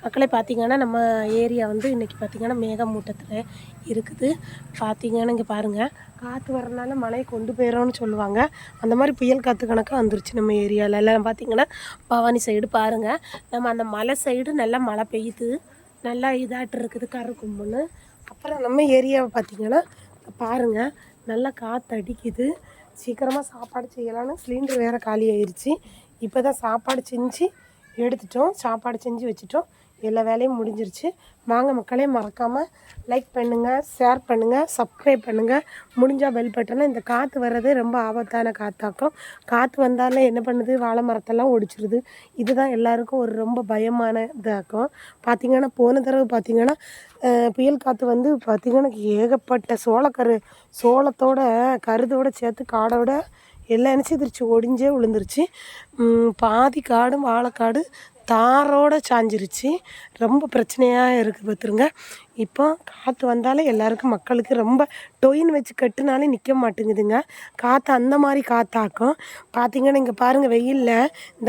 மக்களே பார்த்திங்கன்னா நம்ம ஏரியா வந்து இன்றைக்கி பார்த்திங்கன்னா மேகமூட்டத்தில் இருக்குது. பார்த்திங்கன்னா இங்கே பாருங்கள், காற்று வரனால மழையை கொண்டு போயிடும்னு சொல்லுவாங்க. அந்த மாதிரி புயல் காற்று கணக்காக வந்துருச்சு நம்ம ஏரியாவில். எல்லாம் பார்த்திங்கன்னா பவானி சைடு பாருங்கள், நம்ம அந்த மலை சைடு நல்லா மழை பெய்யுது, நல்லா இதாட்டு இருக்குது கரு கும்புன்னு. அப்புறம் நம்ம ஏரியாவை பார்த்திங்கன்னா பாருங்கள், நல்லா காற்று அடிக்குது. சீக்கிரமாக சாப்பாடு செய்யலான்னு சிலிண்டர் வேறு காலி ஆயிடுச்சு. இப்போ தான் சாப்பாடு செஞ்சு எடுத்துட்டோம், சாப்பாடு செஞ்சு வச்சுட்டோம், எல்லா வேலையும் முடிஞ்சிருச்சு. வாங்க மக்களே, மறக்காமல் லைக் பண்ணுங்கள், ஷேர் பண்ணுங்கள், சப்ஸ்கிரைப் பண்ணுங்கள், முடிஞ்சால் பெல் பட்டனை. இந்த காற்று வர்றதே ரொம்ப ஆபத்தான காற்றாக்கும். காற்று வந்தாலே என்ன பண்ணுது, வாழை மரத்தெல்லாம் ஒடிச்சிருது. இதுதான் எல்லாருக்கும் ஒரு ரொம்ப பயமான இதாக்கும். பார்த்திங்கன்னா போன தடவை பார்த்திங்கன்னா புயல் காற்று வந்து பார்த்திங்கன்னா ஏகப்பட்ட சோளத்தோட கருதோடு சேர்த்து காடோட எல்லாம் நினச்சிருச்சு, ஒடிஞ்சே விழுந்துருச்சு. பாதி காடும் வாழைக்காடு தாரோடு சாஞ்சிருச்சு. ரொம்ப பிரச்சனையாக இருக்குது பார்த்துருங்க. இப்போ காற்று வந்தாலே எல்லாருக்கும் மக்களுக்கு ரொம்ப டொயின்னு வச்சு கட்டுனாலே நிற்க மாட்டேங்குதுங்க. காற்று அந்த மாதிரி காற்றாக்கும். பார்த்திங்கன்னா இங்கே பாருங்கள், வெயிலில் இந்த